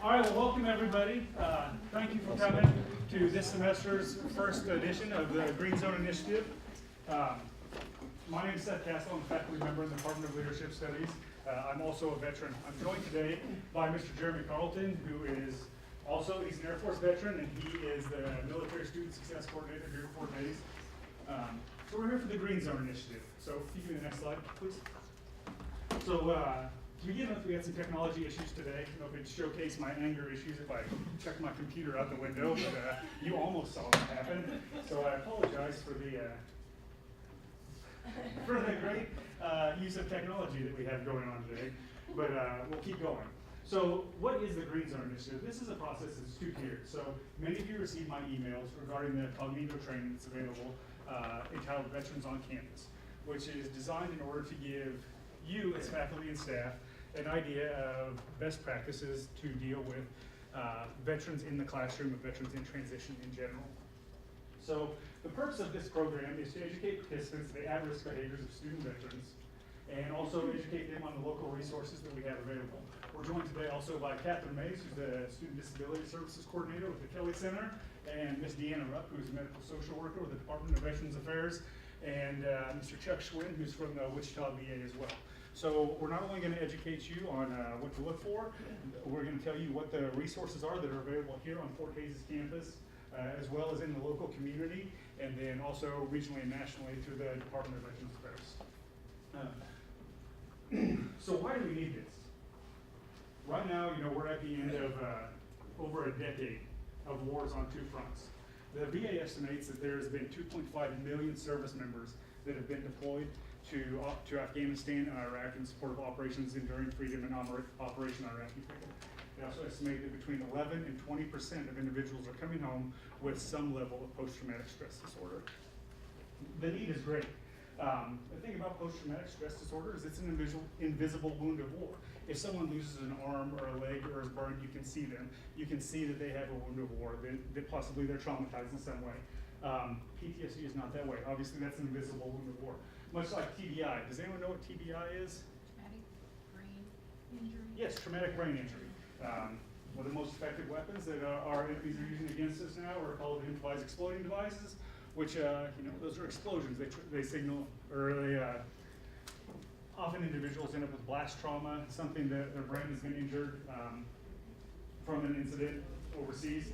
All right, well, welcome everybody. Thank you for coming to this semester's first edition of the Green Zone Initiative. My name is Seth Castle. I'm a faculty member in the Department of Leadership Studies. I'm also a veteran. I'm joined today by Mr. Jeremy Carlton, who is also, he's an Air Force veteran, and he is the Military Student Success Coordinator here at Fort Maze. So we're here for the Green Zone Initiative. So if you can do the next slide, please. So to begin with, we had some technology issues today. I don't know if it showcased my anger issues if I checked my computer out the window, but you almost saw that happen. So I apologize for the great use of technology that we have going on today, but we'll keep going. So what is the Green Zone Initiative? This is a process that's two-tiered. So many of you received my emails regarding the Cognito training that's available entitled Veterans on Campus, which is designed in order to give you as faculty and staff an idea of best practices to deal with veterans in the classroom and veterans in transition in general. So the purpose of this program is to educate participants in the at-risk behaviors of student veterans and also educate them on the local resources that we have available. We're joined today also by Katherine Maze, who's the Student Disability Services Coordinator with the Kelly Center, and Ms. Deanna Rep, who's a medical social worker with the Department of Veterans Affairs, and Mr. Chuck Schwinn, who's from Wichita VA as well. So we're not only going to educate you on what to look for, we're going to tell you what the resources are that are available here on Fort Hays' campus, as well as in the local community, and then also regionally and nationally through the Department of Veterans Affairs. So why do we need this? Right now, you know, we're at the end of over a decade of wars on two fronts. The VA estimates that there has been 2.5 million service members that have been deployed to Afghanistan and Iraq in support of Operations Enduring Freedom and Operation Iraqi Freedom. They also estimate that between 11 and 20% of individuals are coming home with some level of post-traumatic stress disorder. The need is great. The thing about post-traumatic stress disorder is it's an invisible wound of war. If someone loses an arm or a leg or is burned, you can see them. You can see that they have a wound of war, that possibly they're traumatized in some way. PTSD is not that way. Obviously, that's an invisible wound of war. Much like TBI. Does anyone know what TBI is? Traumatic brain injury? Yes, traumatic brain injury. One of the most effective weapons that our enemies are using against us now are called improvised exploding devices, which, you know, those are explosions. They signal, or they, often individuals end up with blast trauma, something that their brain has been injured from an incident overseas.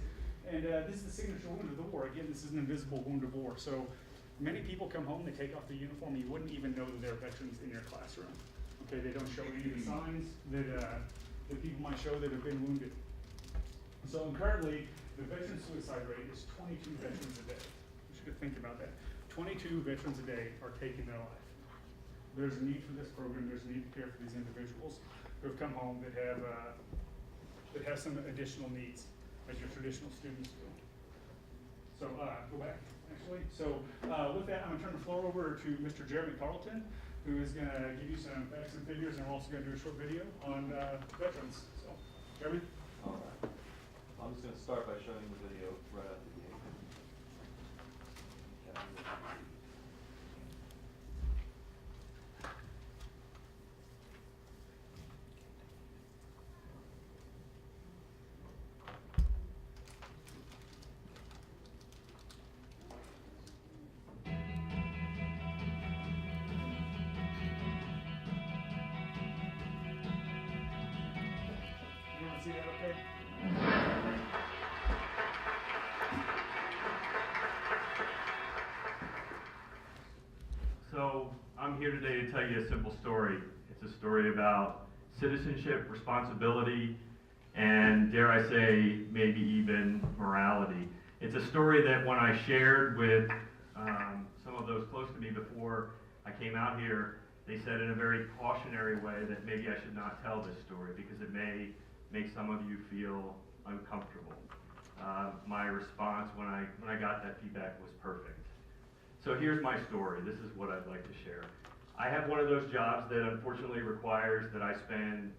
And this is the signature wound of the war. Again, this is an invisible wound of war. So many people come home, they take off the uniform, and you wouldn't even know that they're veterans in your classroom. Okay, they don't show any of the signs that people might show that have been wounded. So currently, the veteran suicide rate is 22 veterans a day. You should think about that. 22 veterans a day are taking their life. There's a need for this program. There's a need to care for these individuals who have come home that have some additional needs, as your traditional students do. So go back, actually. So with that, I'm going to turn the floor over to Mr. Jeremy Carlton, who is going to give you some facts and figures, and we're also going to do a short video on veterans. So, Jeremy? All right. I'm just going to start by showing the video right out the gate. Everyone see that okay? So I'm here today to tell you a simple story. It's a story about citizenship, responsibility, and dare I say, maybe even morality. It's a story that when I shared with some of those close to me before I came out here, they said in a very cautionary way that maybe I should not tell this story because it may make some of you feel uncomfortable. My response when I got that feedback was perfect. So here's my story. This is what I'd like to share. I have one of those jobs that unfortunately requires that I spend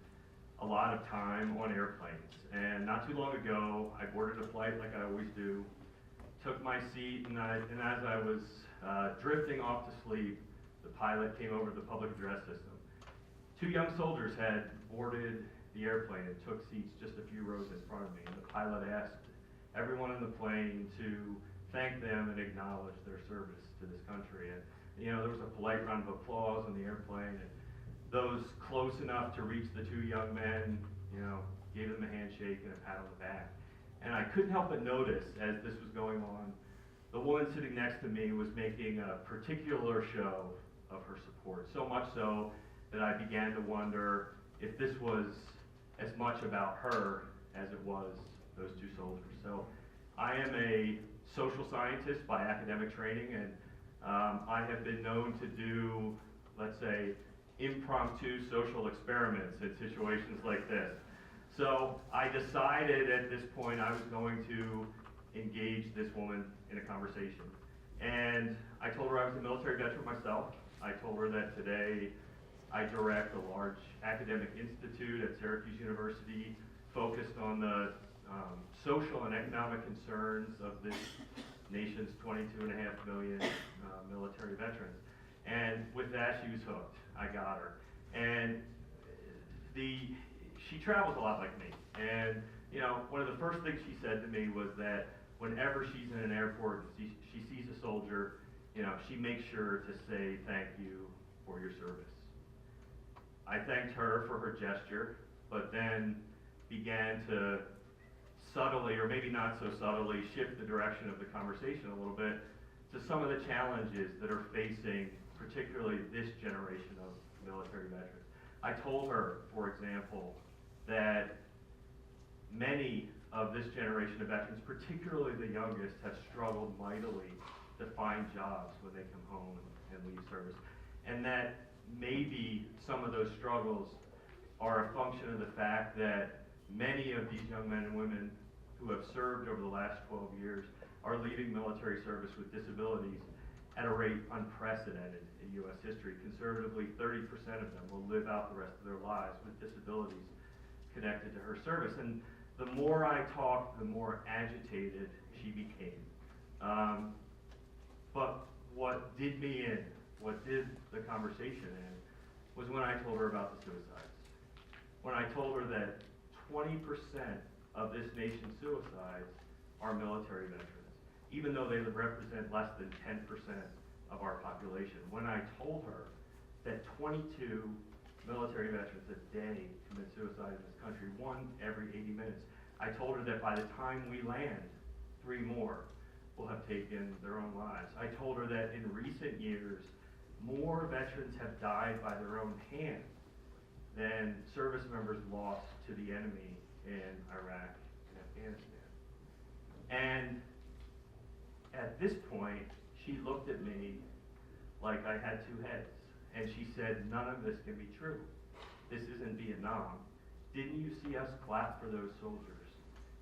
a lot of time on airplanes. And not too long ago, I boarded a flight like I always do, took my seat, and as I was drifting off to sleep, the pilot came over to the public address system. 2 young soldiers had boarded the airplane and took seats just a few rows in front of me. And the pilot asked everyone in the plane to thank them and acknowledge their service to this country. And, you know, there was a polite round of applause on the airplane, and those close enough to reach the two young men, you know, gave them a handshake and a pat on the back. And I couldn't help but notice, as this was going on, the woman sitting next to me was making a particular show of her support, so much so that I began to wonder if this was as much about her as it was those two soldiers. So I am a social scientist by academic training, and I have been known to do, let's say, impromptu social experiments in situations like this. So I decided at this point I was going to engage this woman in a conversation. And I told her I was a military veteran myself. I told her that today I direct a large academic institute at Syracuse University focused on the social and economic concerns of this nation's 22.5 million military veterans. And with that, she was hooked. I got her. And she travels a lot like me. And, you know, one of the first things she said to me was that whenever she's in an airport and she sees a soldier, you know, she makes sure to say thank you for your service. I thanked her for her gesture, but then began to subtly, or maybe not so subtly, shift the direction of the conversation a little bit to some of the challenges that are facing particularly this generation of military veterans. I told her, for example, that many of this generation of veterans, particularly the youngest, have struggled mightily to find jobs when they come home and leave service. And that maybe some of those struggles are a function of the fact that many of these young men and women who have served over the last 12 years are leaving military service with disabilities at a rate unprecedented in U.S. history. Conservatively, 30% of them will live out the rest of their lives with disabilities connected to her service. And the more I talked, the more agitated she became. But what did me in, what did the conversation in, was when I told her about the suicides. When I told her that 20% of this nation's suicides are military veterans, even though they represent less than 10% of our population. When I told her that 22 military veterans a day commit suicide in this country, one every 80 minutes, I told her that by the time we land, 3 more will have taken their own lives. I told her that in recent years, more veterans have died by their own hand than service members lost to the enemy in Iraq and Afghanistan. And at this point, she looked at me like I had 2 heads. And she said, none of this can be true. This isn't Vietnam. Didn't you see us clap for those soldiers?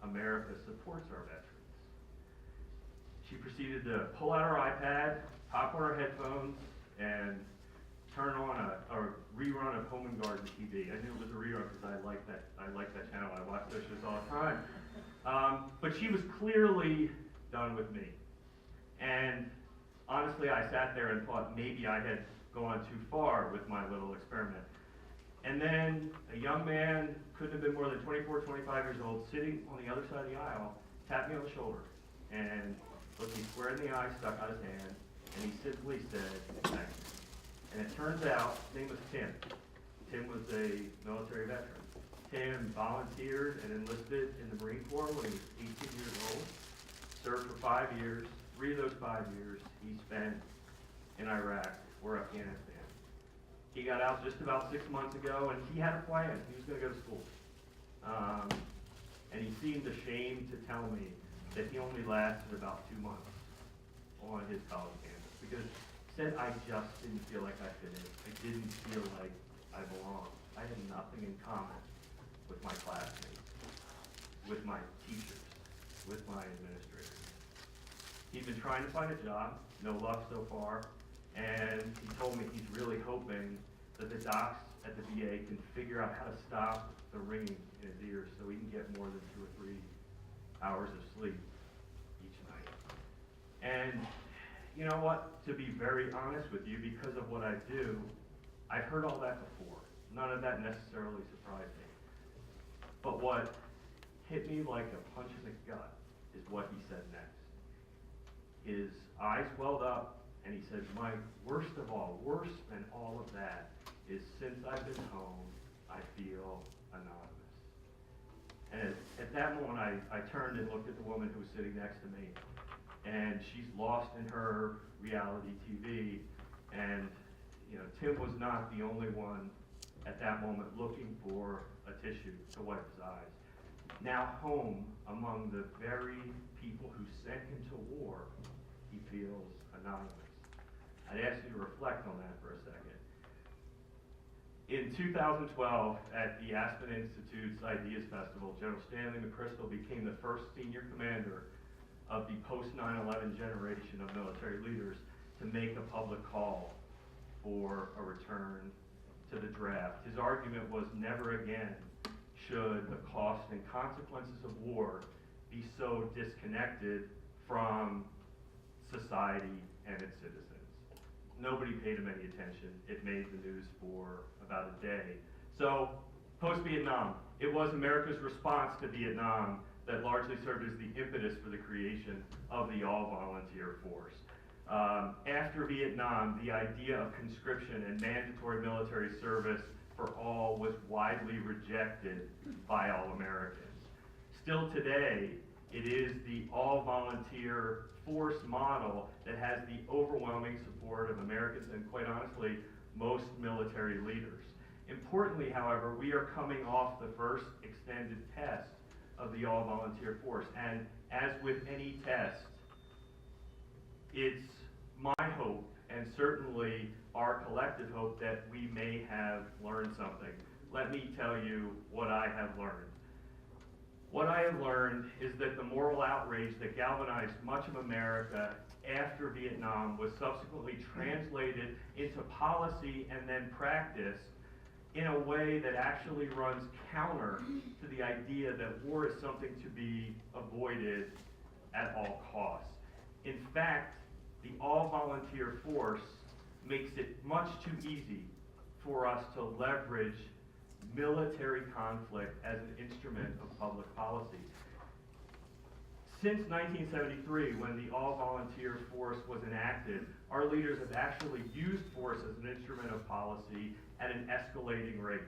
America supports our veterans. She proceeded to pull out her iPad, pop on her headphones, and turn on a rerun of Home and Garden TV. I knew it was a rerun because I like that channel. I watch those shows all the time. But she was clearly done with me. And honestly, I sat there and thought maybe I had gone too far with my little experiment. And then a young man, couldn't have been more than 24, 25 years old, sitting on the other side of the aisle, tapped me on the shoulder and looked me square in the eye, stuck out his hand, and he simply said, thank you. And it turns out, his name was Tim. Tim was a military veteran. Tim volunteered and enlisted in the Marine Corps when he was 18 years old, served for 5 years. 3 of those 5 years he spent in Iraq or Afghanistan. He got out just about 6 months ago, and he had a plan. He was going to go to school. And he seemed ashamed to tell me that he only lasted about 2 months on his college campus because he said, I just didn't feel like I fit in. I didn't feel like I belonged. I had nothing in common with my classmates, with my teachers, with my administrators. He's been trying to find a job, no luck so far, and he told me he's really hoping that the docs at the VA can figure out how to stop the ringing in his ears so he can get more than 2 or 3 hours of sleep each night. And you know what? To be very honest with you, because of what I do, I've heard all that before. None of that necessarily surprised me. But what hit me like a punch in the gut is what he said next. His eyes welled up, and he said, Mike, worst of all, worse than all of that, is since I've been home, I feel anonymous. And at that moment, I turned and looked at the woman who was sitting next to me, and she's lost in her reality TV, and Tim was not the only one at that moment looking for a tissue to wipe his eyes. Now home, among the very people who sent him to war, he feels anonymous. I'd ask you to reflect on that for a second. In 2012, at the Aspen Institute's Ideas Festival, General Stanley McChrystal became the first senior commander of the post-9/11 generation of military leaders to make a public call for a return to the draft. His argument was never again should the costs and consequences of war be so disconnected from society and its citizens. Nobody paid him any attention. It made the news for about a day. So, post-Vietnam, it was America's response to Vietnam that largely served as the impetus for the creation of the all-volunteer force. After Vietnam, the idea of conscription and mandatory military service for all was widely rejected by all Americans. Still today, it is the all-volunteer force model that has the overwhelming support of Americans and, quite honestly, most military leaders. Importantly, however, we are coming off the first extended test of the all-volunteer force, and as with any test, it's my hope, and certainly our collective hope, that we may have learned something. Let me tell you what I have learned. What I have learned is that the moral outrage that galvanized much of America after Vietnam was subsequently translated into policy and then practice in a way that actually runs counter to the idea that war is something to be avoided at all costs. In fact, the all-volunteer force makes it much too easy for us to leverage military conflict as an instrument of public policy. Since 1973, when the all-volunteer force was enacted, our leaders have actually used force as an instrument of policy at an escalating rate.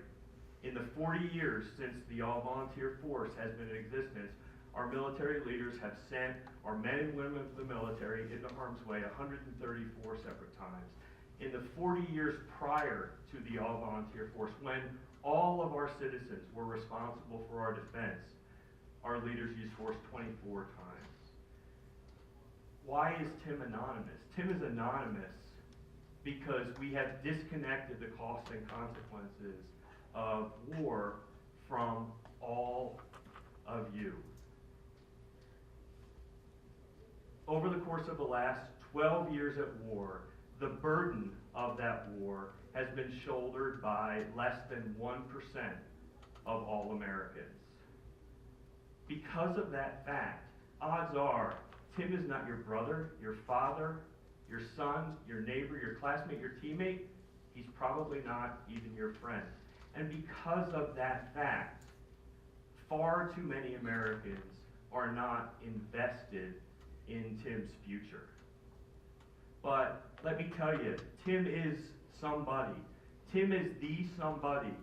In the 40 years since the all-volunteer force has been in existence, our military leaders have sent our men and women of the military into harm's way 134 separate times. In the 40 years prior to the all-volunteer force, when all of our citizens were responsible for our defense, our leaders used force 24 times. Why is Tim anonymous? Tim is anonymous because we have disconnected the costs and consequences of war from all of you. Over the course of the last 12 years at war, the burden of that war has been shouldered by less than 1% of all Americans. Because of that fact, odds are Tim is not your brother, your father, your son, your neighbor, your classmate, your teammate. He's probably not even your friend. And because of that fact, far too many Americans are not invested in Tim's future. But let me tell you, Tim is somebody. Tim is the somebody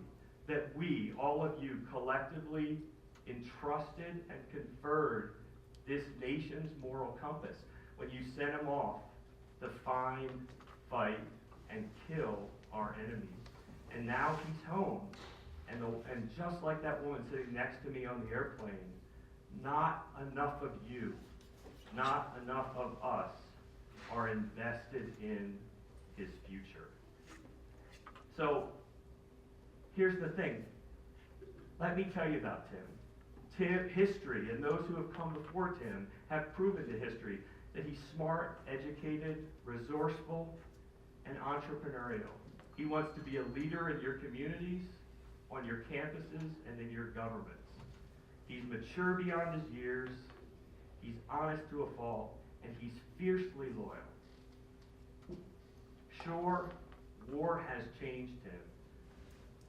that we, all of you, collectively entrusted and conferred this nation's moral compass when you sent him off to find, fight, and kill our enemies. And now he's home. And just like that woman sitting next to me on the airplane, not enough of you, not enough of us are invested in his future. So, here's the thing. Let me tell you about Tim. History and those who have come before Tim have proven to history that he's smart, educated, resourceful, and entrepreneurial. He wants to be a leader in your communities, on your campuses, and in your governments. He's mature beyond his years, he's honest to a fault, and he's fiercely loyal. Sure, war has changed him,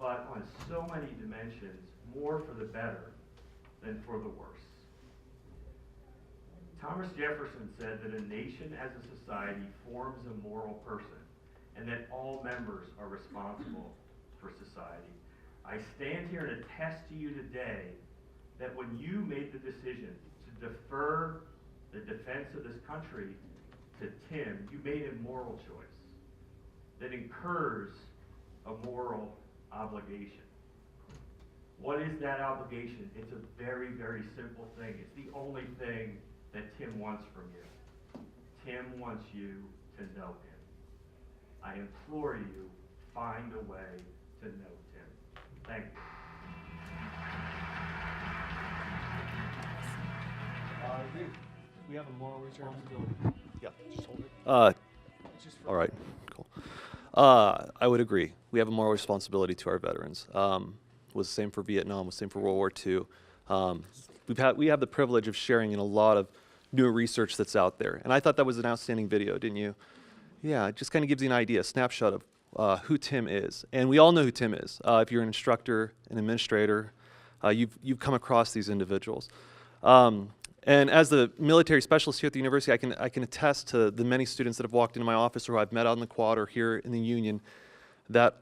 but on so many dimensions, more for the better. than for the worse. Thomas Jefferson said that a nation as a society forms a moral person, and that all members are responsible for society. I stand here and attest to you today that when you made the decision to defer the defense of this country to Tim, you made a moral choice that incurs a moral obligation. What is that obligation? It's a very, very simple thing. It's the only thing that Tim wants from you. Tim wants you to know him. I implore you, find a way to know Tim. Thank you. We have a moral responsibility. Yeah, just hold it. Just All right, cool. I would agree. We have a moral responsibility to our veterans. Was the same for Vietnam, was the same for World War II. We have the privilege of sharing in a lot of new research that's out there. And I thought that was an outstanding video, didn't you? Yeah, it just kind of gives you an idea, a snapshot of who Tim is. And we all know who Tim is. If you're an instructor, an administrator, you've come across these individuals. And as the military specialist here at the university, I can attest to the many students that have walked into my office or who I've met out in the quad or here in the union that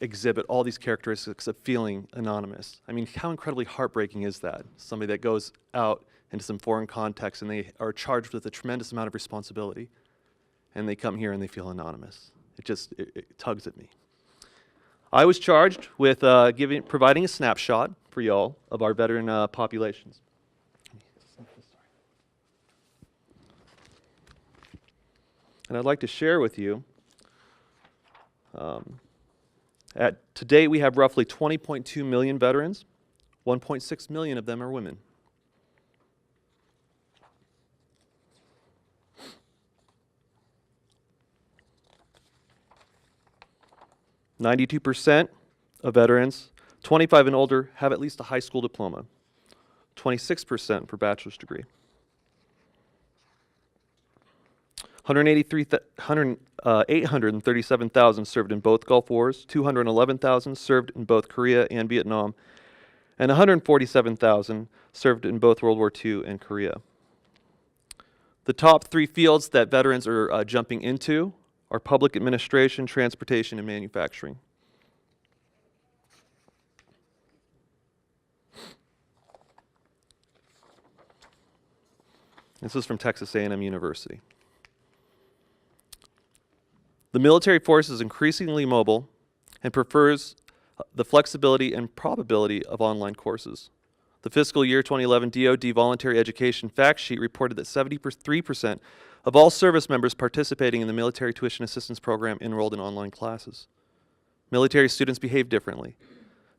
exhibit all these characteristics of feeling anonymous. I mean, how incredibly heartbreaking is that? Somebody that goes out into some foreign context and they are charged with a tremendous amount of responsibility, and they come here and they feel anonymous. It tugs at me. I was charged with providing a snapshot for y'all of our veteran populations. And I'd like to share with you, to date we have roughly 20.2 million veterans. 1.6 million of them are women. %, of veterans 25 and older have at least a high school diploma. 26% for bachelor's degree. 837,000 served in both Gulf Wars, 211,000 served in both Korea and Vietnam, and 147,000 served in both World War II and Korea. The top 3 fields that veterans are jumping into are public administration, transportation, and manufacturing. This is from Texas A&M University. The military force is increasingly mobile and prefers the flexibility and probability of online courses. The fiscal year 2011 DoD Voluntary Education Fact Sheet reported that 73% of all service members participating in the Military Tuition Assistance Program enrolled in online classes. Military students behave differently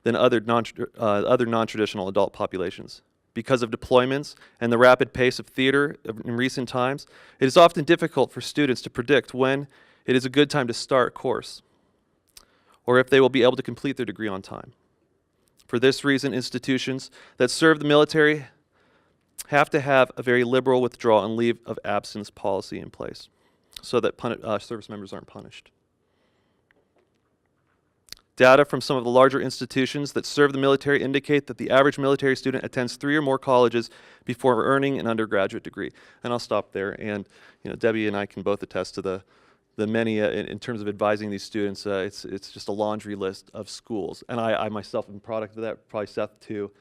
than other non-traditional adult populations. Because of deployments and the rapid pace of theater in recent times, it is often difficult for students to predict when it is a good time to start a course, or if they will be able to complete their degree on time. For this reason, institutions that serve the military have to have a very liberal withdrawal and leave of absence policy in place so that service members aren't punished. Data from some of the larger institutions that serve the military indicate that the average military student attends 3 or more colleges before earning an undergraduate degree. And I'll stop there. And Debbie and I can both attest to the many, in terms of advising these students, it's just a laundry list of schools. And I myself am a product of that, probably Seth too.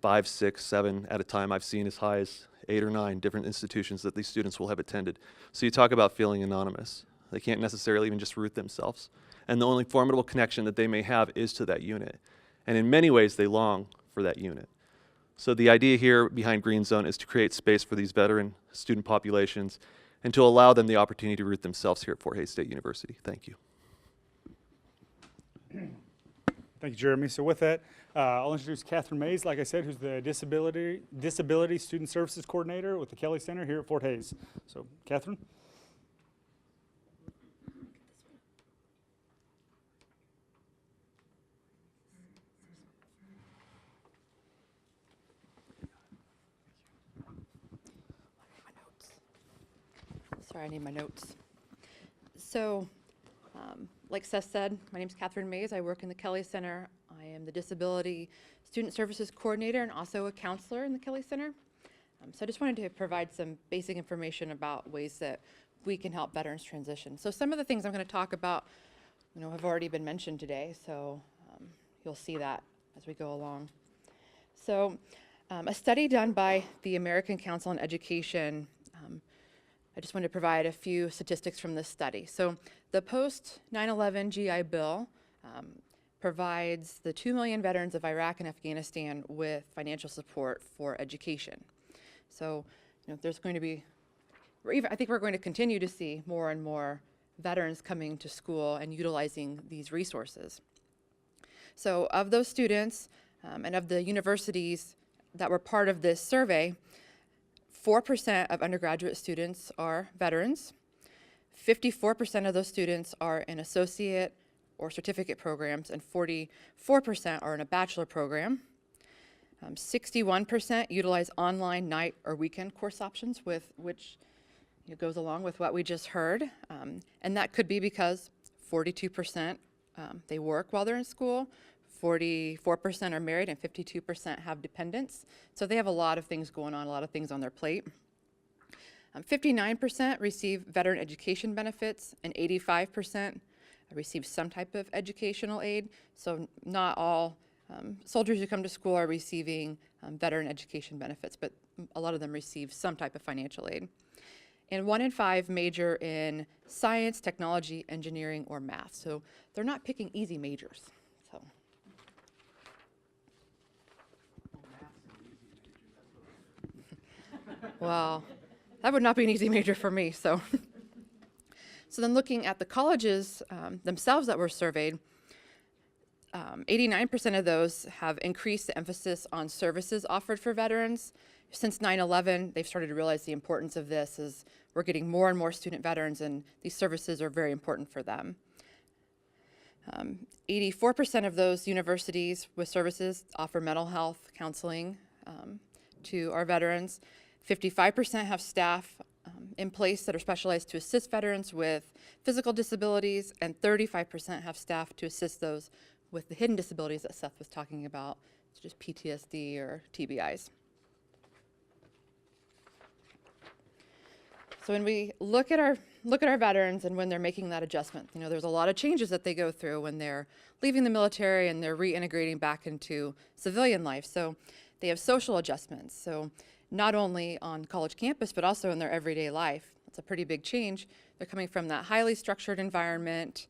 5, 6, 7 at a time. I've seen as high as 8 or 9 different institutions that these students will have attended. So you talk about feeling anonymous. They can't necessarily even just root themselves. And the only formidable connection that they may have is to that unit. And in many ways, they long for that unit. So the idea here behind Green Zone is to create space for these veteran student populations and to allow them the opportunity to root themselves here at Fort Hays State University. Thank you. Thank you, Jeremy. So with that, I'll introduce Katherine Maze, like I said, who's the Disability Student Services Coordinator with the Kelly Center here at Fort Hays. So, Katherine. Sorry, I need my notes. So, like Seth said, my name is Katherine Maze. I work in the Kelly Center. I am the Disability Student Services Coordinator and also a counselor in the Kelly Center. So I just wanted to provide some basic information about ways that we can help veterans transition. So some of the things I'm going to talk about, have already been mentioned today, so you'll see that as we go along. So a study done by the American Council on Education, I just wanted to provide a few statistics from this study. So the post 9/11 GI Bill provides the 2 million veterans of Iraq and Afghanistan with financial support for education. So, there's going to be, I think we're going to continue to see more and more veterans coming to school and utilizing these resources. So of those students and of the universities that were part of this survey, 4% of undergraduate students are veterans. 54% of those students are in associate or certificate programs, and 44% are in a bachelor program. 61% utilize online, night, or weekend course options, which goes along with what we just heard. And that could be because 42% they work while they're in school, 44% are married, and 52% have dependents. So they have a lot of things going on, a lot of things on their plate. 59% receive veteran education benefits, and 85% receive some type of educational aid. So not all soldiers who come to school are receiving veteran education benefits, but a lot of them receive some type of financial aid. And 1 in 5 major in science, technology, engineering, or math. So they're not picking easy majors. So. Well, that would not be an easy major for me. So then looking at the colleges themselves that were surveyed, 89% of those have increased the emphasis on services offered for veterans. Since 9/11, they've started to realize the importance of this as we're getting more and more student veterans, and these services are very important for them. 84% of those universities with services offer mental health counseling to our veterans. 55% have staff in place that are specialized to assist veterans with physical disabilities, and 35% have staff to assist those with the hidden disabilities that Seth was talking about, such as PTSD or TBIs. So when we look at our veterans and when they're making that adjustment, there's a lot of changes that they go through when they're leaving the military and they're reintegrating back into civilian life. So they have social adjustments. So not only on college campus, but also in their everyday life. It's a pretty big change. They're coming from that highly structured environment.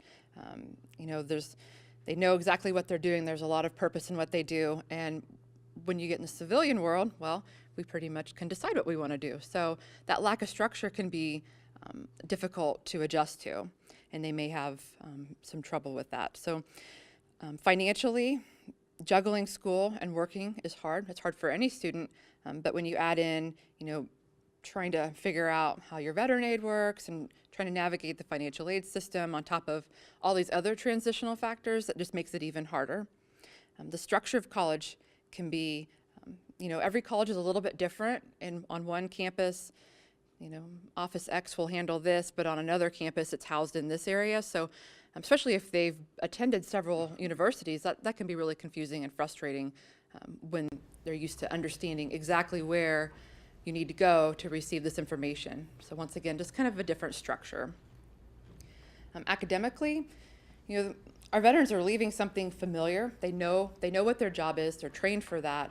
They know exactly what they're doing. There's a lot of purpose in what they do. And when you get in the civilian world, well, we pretty much can decide what we want to do. So that lack of structure can be difficult to adjust to, and they may have some trouble with that. So financially, juggling school and working is hard. It's hard for any student, but when you add in, trying to figure out how your veteran aid works and trying to navigate the financial aid system on top of all these other transitional factors, that just makes it even harder. The structure of college can be, every college is a little bit different. And on one campus, Office X will handle this, but on another campus, it's housed in this area. So especially if they've attended several universities, that can be really confusing and frustrating when they're used to understanding exactly where you need to go to receive this information. So once again, just kind of a different structure. Academically, our veterans are leaving something familiar. They know what their job is. They're trained for that.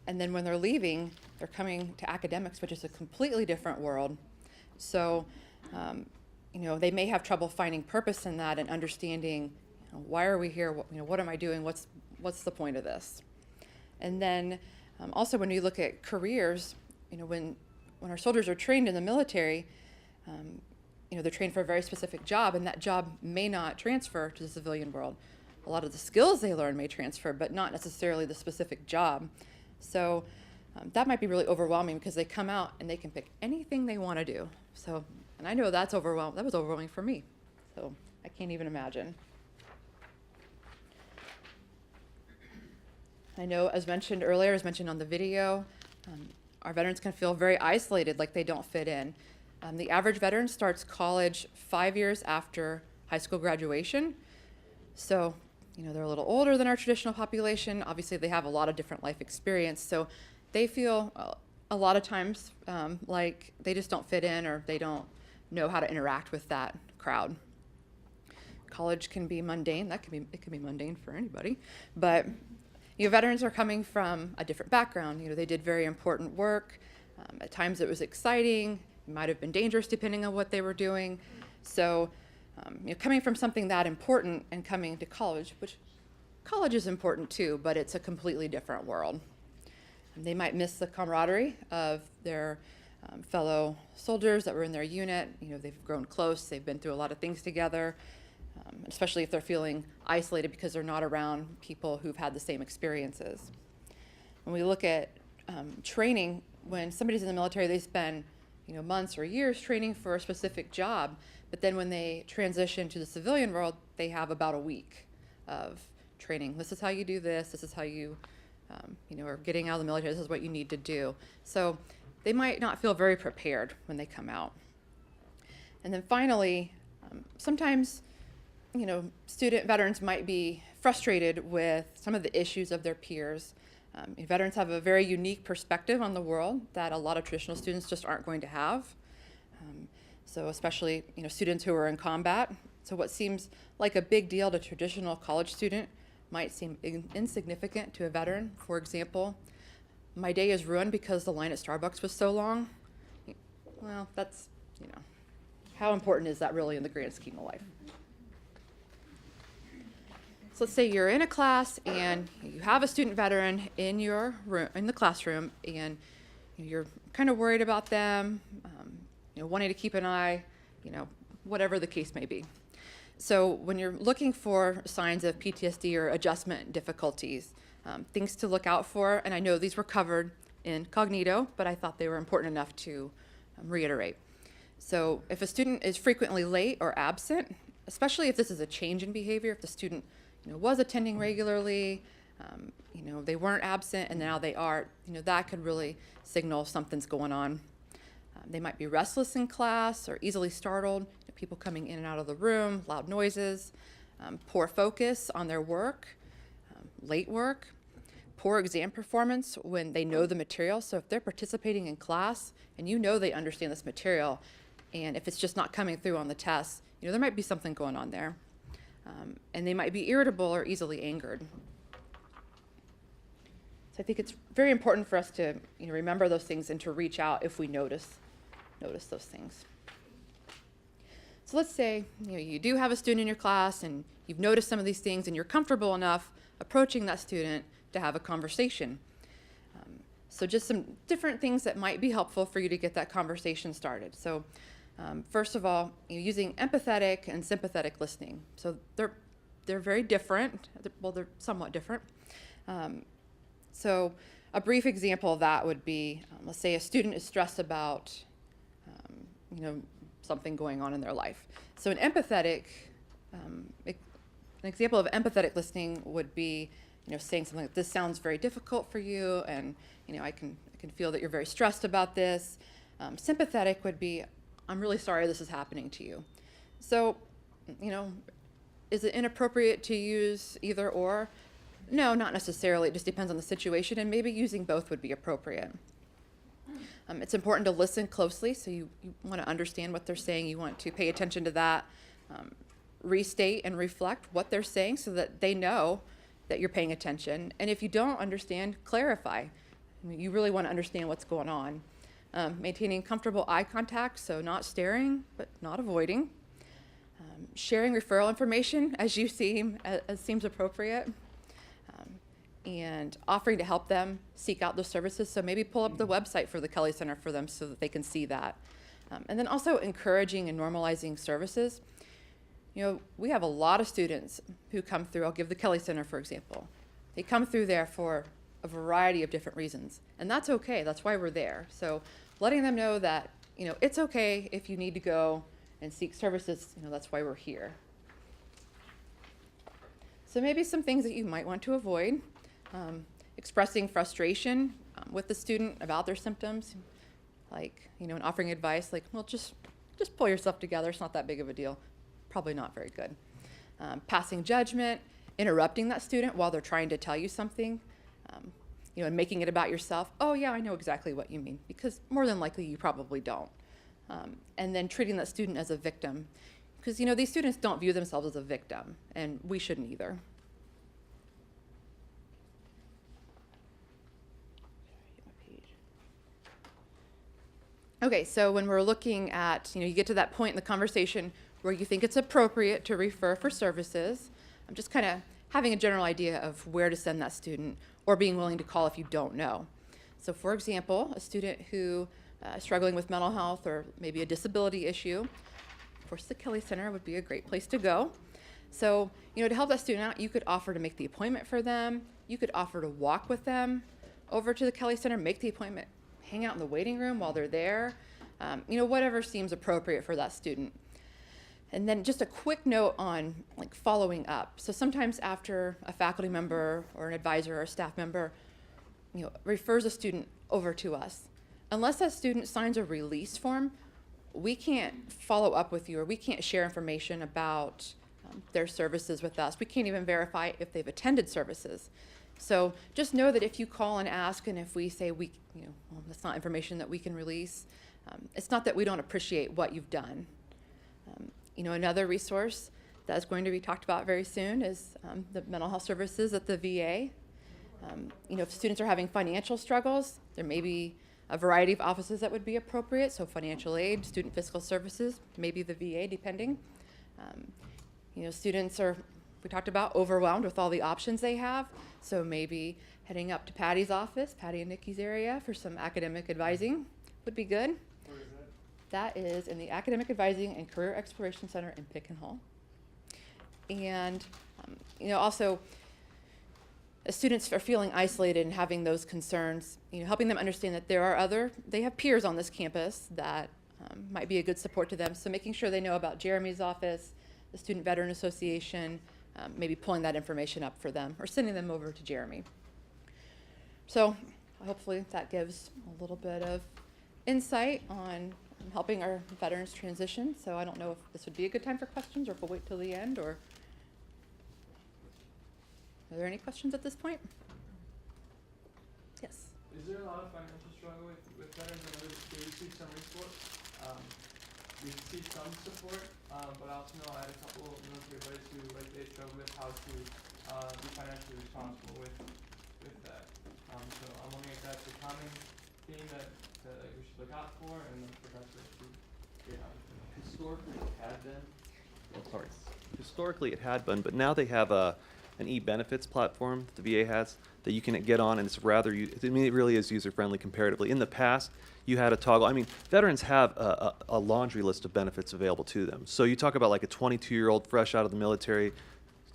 And then when they're leaving, they're coming to academics, which is a completely different world. So, they may have trouble finding purpose in that and understanding, why are we here? What am I doing? What's the point of this? And then also when you look at careers, when our soldiers are trained in the military, they're trained for a very specific job, and that job may not transfer to the civilian world. A lot of the skills they learn may transfer, but not necessarily the specific job. So that might be really overwhelming because they come out and they can pick anything they want to do. So, and I know that's overwhelming. That was overwhelming for me. So I can't even imagine. I know, as mentioned earlier, as mentioned on the video, our veterans can feel very isolated, like they don't fit in. The average veteran starts college 5 years after high school graduation. So, they're a little older than our traditional population. Obviously, they have a lot of different life experience, so they feel a lot of times like they just don't fit in, or they don't know how to interact with that crowd. College can be mundane. It can be mundane for anybody, but veterans are coming from a different background. They did very important work. At times, it was exciting. It might have been dangerous depending on what they were doing. So, coming from something that important and coming to college, which college is important too, but it's a completely different world. And they might miss the camaraderie of their fellow soldiers that were in their unit. They've grown close. They've been through a lot of things together, especially if they're feeling isolated because they're not around people who've had the same experiences. When we look at training, when somebody's in the military, they spend months or years training for a specific job, but then when they transition to the civilian world, they have about a week of training. This is how you do this. This is how you, are getting out of the military. This is what you need to do. So they might not feel very prepared when they come out. And then finally, sometimes, student veterans might be frustrated with some of the issues of their peers. Veterans have a very unique perspective on the world that a lot of traditional students just aren't going to have. So especially, students who are in combat. So what seems like a big deal to a traditional college student might seem insignificant to a veteran. For example, my day is ruined because the line at Starbucks was so long. Well, that's, how important is that really in the grand scheme of life? So let's say you're in a class and you have a student veteran in your room, in the classroom, and you're kind of worried about them, wanting to keep an eye, whatever the case may be. So when you're looking for signs of PTSD or adjustment difficulties, things to look out for, and I know these were covered in Cognito, but I thought they were important enough to reiterate. So if a student is frequently late or absent, especially if this is a change in behavior, if the student was attending regularly, they weren't absent and now they are, that could really signal something's going on. They might be restless in class or easily startled, people coming in and out of the room, loud noises, poor focus on their work, late work, poor exam performance when they know the material. So if they're participating in class and they understand this material, and if it's just not coming through on the test, there might be something going on there. And they might be irritable or easily angered. So I think it's very important for us to remember those things and to reach out if we notice those things. So let's say you do have a student in your class and you've noticed some of these things and you're comfortable enough approaching that student to have a conversation. So just some different things that might be helpful for you to get that conversation started. So first of all, using empathetic and sympathetic listening. So they're very different. Well, they're somewhat different. So a brief example of that would be, let's say a student is stressed about, something going on in their life. So an example of empathetic listening would be, saying something like, "This sounds very difficult for you, and I can feel that you're very stressed about this." Sympathetic would be, "I'm really sorry this is happening to you." So, is it inappropriate to use either or? No, not necessarily. It just depends on the situation, and maybe using both would be appropriate. It's important to listen closely, so you want to understand what they're saying. You want to pay attention to that, restate and reflect what they're saying so that they know that you're paying attention. And if you don't understand, clarify. You really want to understand what's going on. Maintaining comfortable eye contact, so not staring, but not avoiding. Sharing referral information as seems appropriate. And offering to help them seek out those services. So maybe pull up the website for the Kelly Center for them so that they can see that. And then also encouraging and normalizing services. We have a lot of students who come through. I'll give the Kelly Center, for example. They come through there for a variety of different reasons. And that's okay. That's why we're there. So letting them know that, it's okay if you need to go and seek services. That's why we're here. So maybe some things that you might want to avoid. Expressing frustration with the student about their symptoms, like, and offering advice like, well, just pull yourself together. It's not that big of a deal. Probably not very good. Passing judgment interrupting that student while they're trying to tell you something, and making it about yourself. Oh yeah, I know exactly what you mean, because more than likely you probably don't. And then treating that student as a victim, because these students don't view themselves as a victim, and we shouldn't either. Okay, so when we're looking at, you get to that point in the conversation where you think it's appropriate to refer for services, I'm just kind of having a general idea of where to send that student, or being willing to call if you don't know. So for example, a student who is struggling with mental health or maybe a disability issue, of course the Kelly Center would be a great place to go. So, to help that student out, you could offer to make the appointment for them, you could offer to walk with them over to the Kelly Center, make the appointment, hang out in the waiting room while they're there, whatever seems appropriate for that student. And then just a quick note on following up. So sometimes after a faculty member or an advisor or a staff member, refers a student over to us, unless that student signs a release form, we can't follow up with you, or we can't share information about their services with us. We can't even verify if they've attended services. So just know that if you call and ask, and if we say that's not information that we can release, it's not that we don't appreciate what you've done. Another resource that's going to be talked about very soon is the mental health services at the VA. If students are having financial struggles, there may be a variety of offices that would be appropriate. So financial aid, student fiscal services, maybe the VA, depending. Students are, we talked about, overwhelmed with all the options they have. So maybe heading up to Patty's office, Patty and Nikki's area, for some academic advising would be good. Where is That is in the Academic Advising and Career Exploration Center in Pick and Hall. And, also, as students are feeling isolated and having those concerns, helping them understand that they have peers on this campus that might be a good support to them. So making sure they know about Jeremy's office, the Student Veteran Association, maybe pulling that information up for them or sending them over to Jeremy. So hopefully that gives a little bit of insight on helping our veterans transition. So I don't know if this would be a good time for questions, or if we'll wait till the end, or are there any questions at this point? Yes. Is there a lot of financial struggle with veterans? I know they receive some support, but I also know I had a couple of military buddies who they struggle with how to be financially responsible with that. So I'm wondering if that's a common theme that we should look out for, and the professor should get out of it. Historically, it had been. Historically, it had been, but now they have an e-benefits platform that the VA has that you can get on, and it's it really is user-friendly comparatively. In the past, you had a toggle. Veterans have a laundry list of benefits available to them. So you talk about like a 22-year-old fresh out of the military,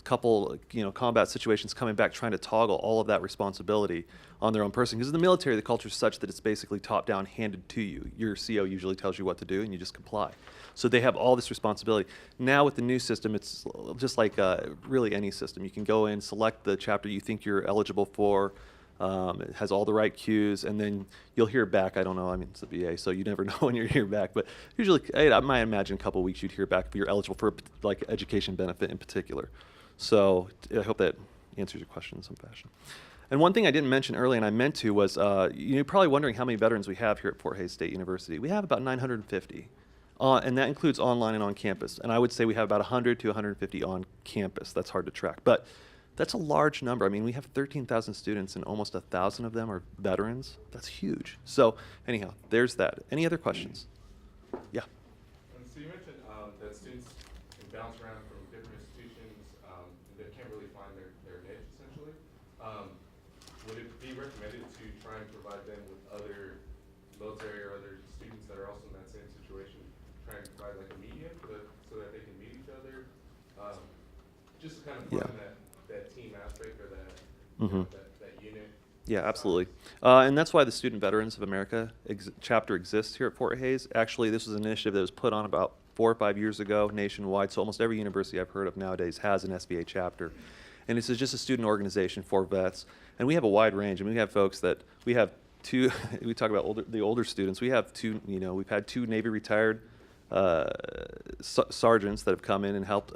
couple combat situations, coming back, trying to toggle all of that responsibility on their own person. Because in the military, the culture is such that it's basically top-down, handed to you. Your CO usually tells you what to do, and you just comply. So they have all this responsibility. Now with the new system, it's just like really any system. You can go in, select the chapter you think you're eligible for. It has all the right cues, and then you'll hear back. I don't know. It's the VA, so you never know when you'll hear back. But usually, I might imagine a couple of weeks you'd hear back if you're eligible for like education benefit in particular. So I hope that answers your question in some fashion. And one thing I didn't mention earlier, and I meant to, was you're probably wondering how many veterans we have here at Fort Hays State University. We have about 950, and that includes online and on campus. And I would say we have about 100 to 150 on campus. That's hard to track, but that's a large number. We have 13,000 students, and almost 1,000 of them are veterans. That's huge. So anyhow, there's that. Any other questions? Yeah. So you mentioned that students can bounce around from different institutions that can't really find their niche, essentially. Would it be recommended to try and provide them with other military or other students that are also in that same situation, try and provide like a medium so that they can meet each other? Just to kind of find that team aspect, or that unit. Yeah, absolutely. And that's why the Student Veterans of America chapter exists here at Fort Hays. Actually, this was an initiative that was put on about 4 or 5 years ago nationwide. So almost every university I've heard of nowadays has an SVA chapter. And this is just a student organization for vets. And we have a wide range. We have folks that, we have two, we talk about the older students. We have two, we've had 2 Navy retired sergeants that have come in and helped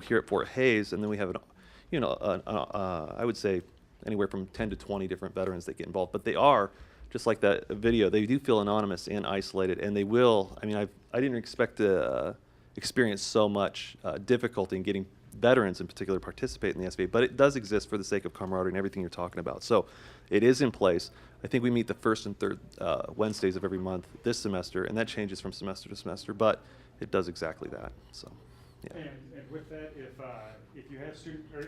here at Fort Hays. And then we have I would say anywhere from 10 to 20 different veterans that get involved. But they are, just like that video, they do feel anonymous and isolated, and they will. I mean, I didn't expect to experience so much difficulty in getting veterans in particular participate in the SVA, but it does exist for the sake of camaraderie and everything you're talking about. So it is in place. I think we meet the first and third Wednesdays of every month this semester, and that changes from semester to semester, but it does exactly that. So, yeah. And with that, if you have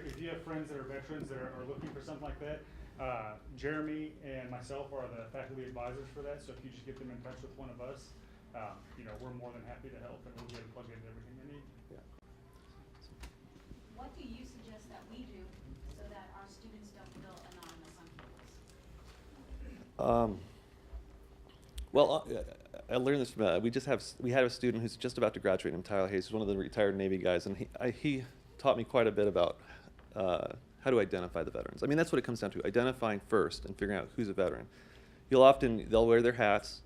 if you have friends that are veterans that are looking for something like that, Jeremy and myself are the faculty advisors for that. So if you just get them in touch with one of us, we're more than happy to help, and we'll get them plugged into everything they need. Yeah. What do you suggest that we do so that our students don't feel anonymous on campus? Well, I learned this from, we had a student who's just about to graduate named Tyler Hayes, who's one of the retired Navy guys, and he taught me quite a bit about how to identify the veterans. I mean, that's what it comes down to, identifying first and figuring out who's a veteran. They'll wear their hats,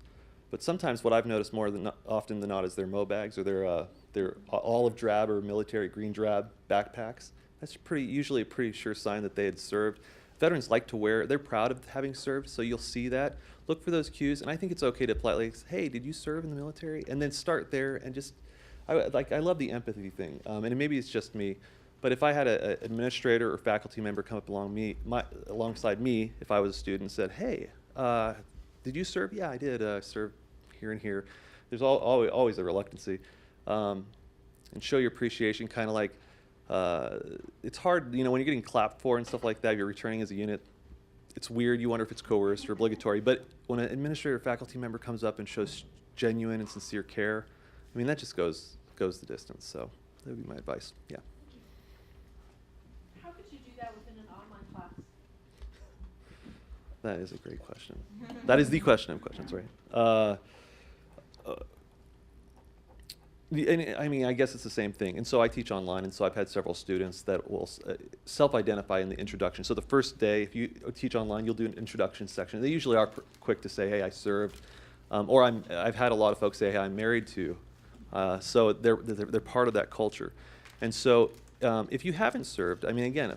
but sometimes what I've noticed more than often than not is their Mo bags or their olive drab or military green drab backpacks. That's usually a pretty sure sign that they had served. Veterans like to wear, they're proud of having served, so you'll see that. Look for those cues, and I think it's okay to politely say, hey, did you serve in the military? And then start there and just, I love the empathy thing, and maybe it's just me, but if I had an administrator or faculty member come up alongside me, if I was a student, and said, hey, did you serve? Yeah, I did. I served here and here. There's always a reluctancy. And show your appreciation, kind of like, it's hard, when you're getting clapped for and stuff like that, you're returning as a unit. It's weird. You wonder if it's coerced or obligatory. But when an administrator or faculty member comes up and shows genuine and sincere care, I mean, that just goes the distance. So that would be my advice. Yeah. How could you do that within an online class? That is a great question. That is the question of questions, right? I mean, I guess it's the same thing. And so I teach online, and so I've had several students that will self-identify in the introduction. So the first day, if you teach online, you'll do an introduction section. They usually are quick to say, hey, I served. Or I've had a lot of folks say, hey, I'm married to. So they're part of that culture. And so if you haven't served, I mean, again,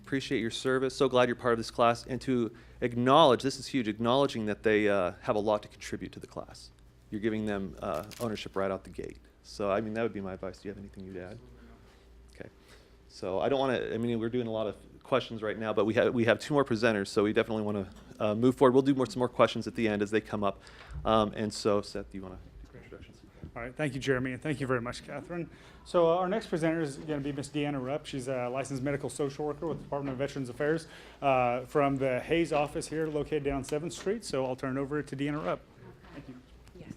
appreciate your service. So glad you're part of this class. And to acknowledge, this is huge, acknowledging that they have a lot to contribute to the class. You're giving them ownership right out the gate. So, I mean, that would be my advice. Do you have anything you'd add? Okay. So I don't want to, I mean, we're doing a lot of questions right now, but we have two more presenters, so we definitely want to move forward. We'll do some more questions at the end as they come up. And so, Seth, do you want to do introductions? All right, thank you, Jeremy, and thank you very much, Catherine. So our next presenter is going to be Miss Deanna Rep. She's a licensed medical social worker with the Department of Veterans Affairs from the Hayes office here located down 7th Street. So I'll turn it over to Deanna Rep. Thank you. Yes.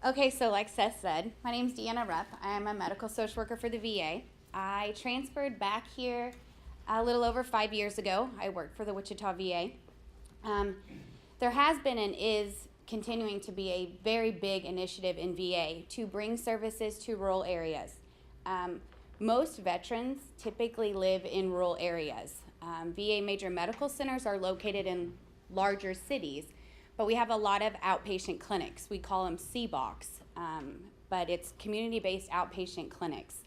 Okay, so like Seth said, my name's Deanna Rep. I'm a medical social worker for the VA. I transferred back here a little over 5 years ago. I worked for the Wichita VA. There has been and is continuing to be a very big initiative in VA to bring services to rural areas. Most veterans typically live in rural areas. VA major medical centers are located in larger cities, but we have a lot of outpatient clinics. We call them CBOCs, but it's community-based outpatient clinics.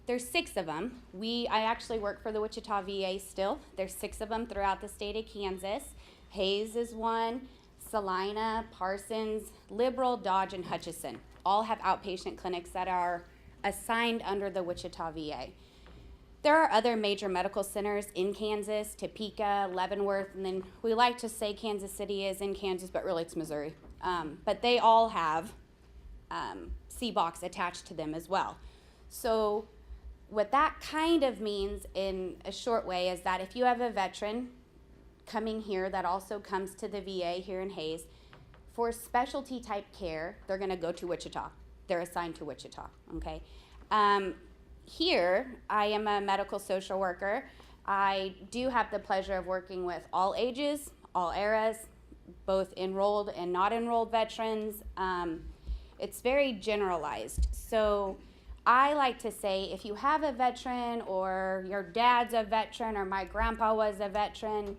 There's 6 of them. I actually work for the Wichita VA still. There's 6 of them throughout the state of Kansas. Hayes is one, Salina, Parsons, Liberal, Dodge, and Hutchinson all have outpatient clinics that are assigned under the Wichita VA. There are other major medical centers in Kansas, Topeka, Leavenworth, and then we like to say Kansas City is in Kansas, but really it's Missouri. But they all have CBOCs attached to them as well. So what that kind of means in a short way is that if you have a veteran coming here that also comes to the VA here in Hayes, for specialty type care, they're gonna go to Wichita. They're assigned to Wichita, okay? Here, I am a medical social worker. I do have the pleasure of working with all ages, all eras, both enrolled and not enrolled veterans. It's very generalized. So I like to say if you have a veteran or your dad's a veteran or my grandpa was a veteran,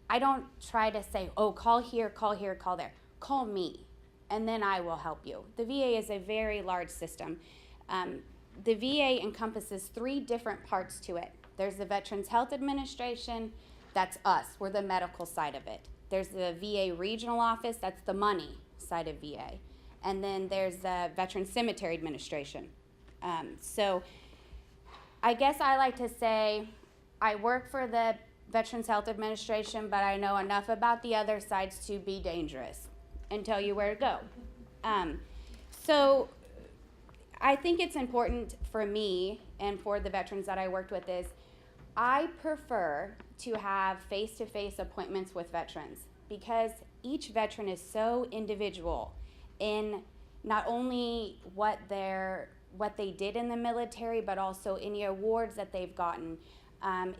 I don't try to say, oh, call here, call here, call there. Call me, and then I will help you. The VA is a very large system. The VA encompasses 3 different parts to it. There's the Veterans Health Administration, that's us, we're the medical side of it. There's the VA Regional Office, that's the money side of VA. And then there's the Veterans Cemetery Administration. So I guess I like to say I work for the Veterans Health Administration, but I know enough about the other sides to be dangerous and tell you where to go. So I think it's important for me and for the veterans that I worked with is I prefer to have face-to-face appointments with veterans because each veteran is so individual in not only what they did in the military, but also any awards that they've gotten.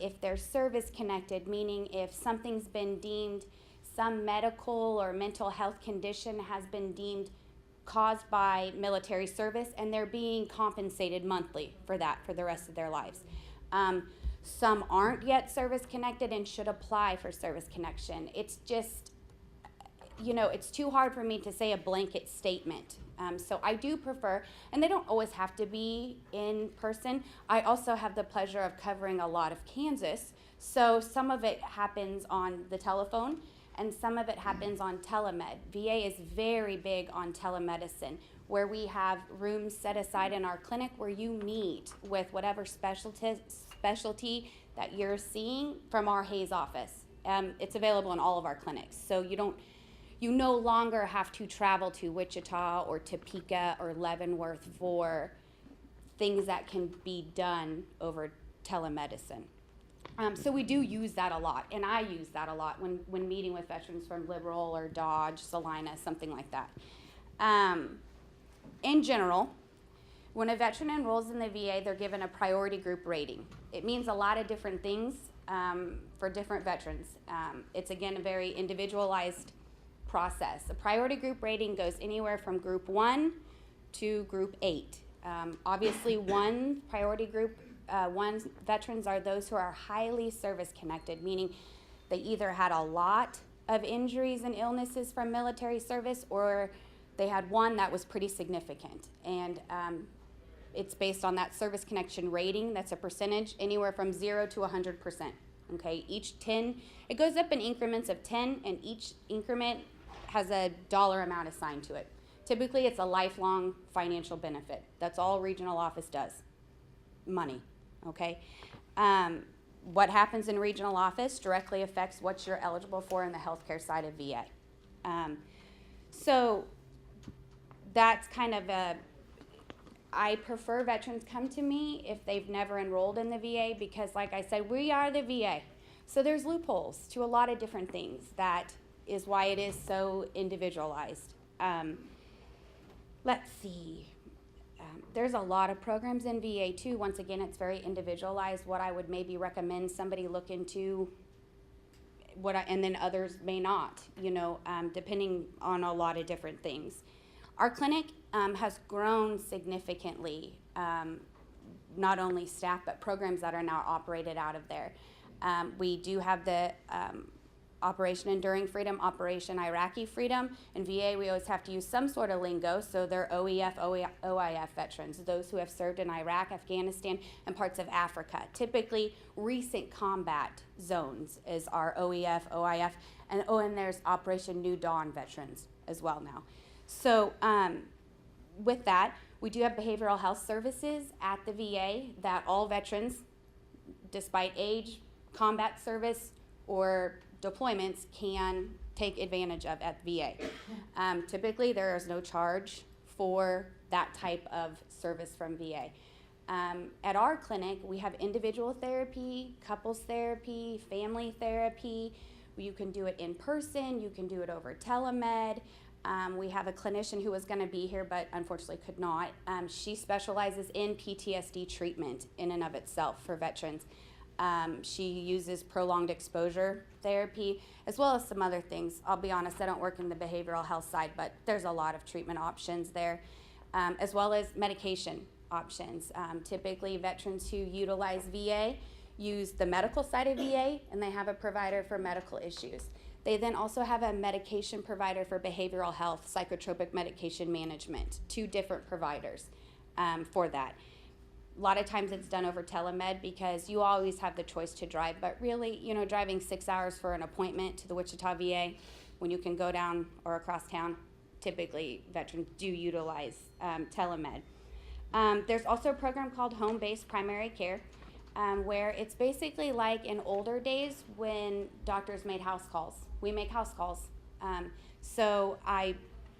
If they're service connected, meaning if something's been deemed, some medical or mental health condition has been deemed caused by military service and they're being compensated monthly for that for the rest of their lives. Some aren't yet service connected and should apply for service connection. It's just, it's too hard for me to say a blanket statement. So I do prefer, and they don't always have to be in person. I also have the pleasure of covering a lot of Kansas. So some of it happens on the telephone and some of it happens on telemed. VA is very big on telemedicine, where we have rooms set aside in our clinic where you meet with whatever specialty that you're seeing from our Hayes office. It's available in all of our clinics. So you no longer have to travel to Wichita or Topeka or Leavenworth for things that can be done over telemedicine. So we do use that a lot, and I use that a lot when meeting with veterans from Liberal or Dodge, Salina, something like that. In general, when a veteran enrolls in the VA, they're given a priority group rating. It means a lot of different things for different veterans. It's, again, a very individualized process. The priority group rating goes anywhere from group 1 to group 8. Obviously, one priority group, one veterans are those who are highly service connected, meaning they either had a lot of injuries and illnesses from military service or they had one that was pretty significant. And it's based on that service connection rating. That's a percentage anywhere from 0 to 100%. Okay, each 10, it goes up in increments of 10, and each increment has a dollar amount assigned to it. Typically, it's a lifelong financial benefit. That's all regional office does, money, okay? What happens in regional office directly affects what you're eligible for in the healthcare side of VA. So that's kind of I prefer veterans come to me if they've never enrolled in the VA because, like I said, we are the VA. So there's loopholes to a lot of different things. That is why it is so individualized. Let's see. There's a lot of programs in VA too. Once again, it's very individualized. What I would maybe recommend somebody look into, and then others may not, depending on a lot of different things. Our clinic has grown significantly, not only staff, but programs that are now operated out of there. We do have the Operation Enduring Freedom, Operation Iraqi Freedom. In VA, we always have to use some sort of lingo, so they're OEF, OIF veterans, those who have served in Iraq, Afghanistan, and parts of Africa. Typically, recent combat zones is our OEF, OIF, and there's Operation New Dawn veterans as well now. So with that, we do have behavioral health services at the VA that all veterans, despite age, combat service, or deployments, can take advantage of at VA. Typically, there is no charge for that type of service from VA. At our clinic, we have individual therapy, couples therapy, family therapy. You can do it in person, you can do it over telemed. We have a clinician who was going to be here but unfortunately could not. She specializes in PTSD treatment in and of itself for veterans. She uses prolonged exposure therapy as well as some other things. I'll be honest, I don't work in the behavioral health side, but there's a lot of treatment options there, as well as medication options. Typically, veterans who utilize VA use the medical side of VA, and they have a provider for medical issues. They then also have a medication provider for behavioral health, psychotropic medication management, 2 different providers for that. A lot of times it's done over telemed because you always have the choice to drive. But really, you know, driving 6 hours for an appointment to the Wichita VA when you can go down or across town, typically veterans do utilize telemed. There's also a program called HomeBased Primary Care, where it's basically like in older days when doctors made house calls. We make house calls. So I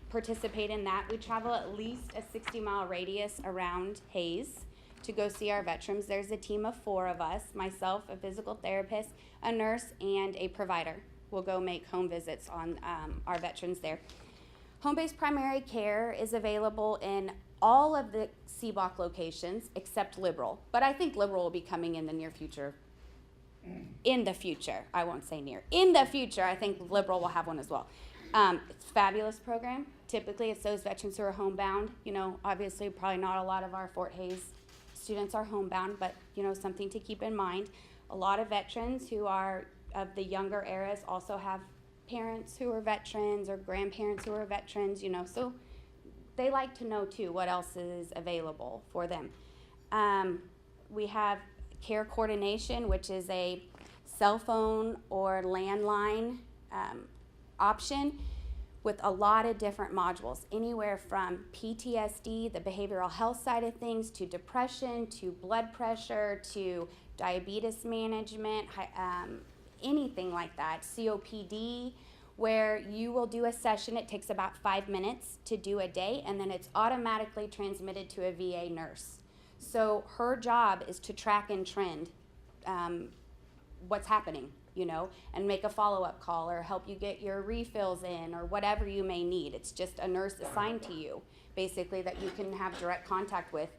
participate in that. We travel at least a 60-mile radius around Hayes to go see our veterans. There's a team of 4 of us, myself, a physical therapist, a nurse, and a provider. We'll go make home visits on our veterans there. Home-based primary care is available in all of the CBOC locations except Liberal. But I think Liberal will be coming in the near future. In the future, I won't say near. In the future, I think Liberal will have one as well. It's a fabulous program. Typically, it's those veterans who are homebound. You know, obviously, probably not a lot of our Fort Hays students are homebound, but, you know, something to keep in mind. A lot of veterans who are of the younger eras also have parents who are veterans or grandparents who are veterans, you know, so they like to know, too, what else is available for them. We have care coordination, which is a cell phone or landline option with a lot of different modules, anywhere from PTSD, the behavioral health side of things, to depression, to blood pressure, to diabetes management, anything like that, COPD, where you will do a session. It takes about 5 minutes to do a day, and then it's automatically transmitted to a VA nurse. So her job is to track and trend what's happening, you know, and make a follow-up call or help you get your refills in or whatever you may need. It's just a nurse assigned to you, basically, that you can have direct contact with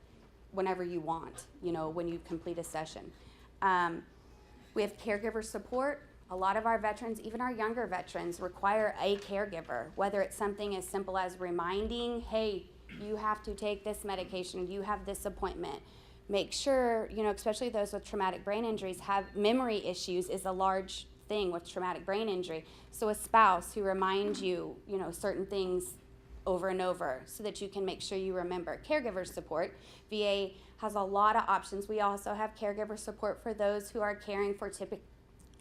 whenever you want, you know, when you complete a session. We have caregiver support. A lot of our veterans, even our younger veterans, require a caregiver, whether it's something as simple as reminding, hey, you have to take this medication, you have this appointment. Make sure, you know, especially those with traumatic brain injuries, have memory issues is a large thing with traumatic brain injury. So a spouse who reminds you, you know, certain things over and over so that you can make sure you remember. Caregiver support. VA has a lot of options. We also have caregiver support for those who are caring for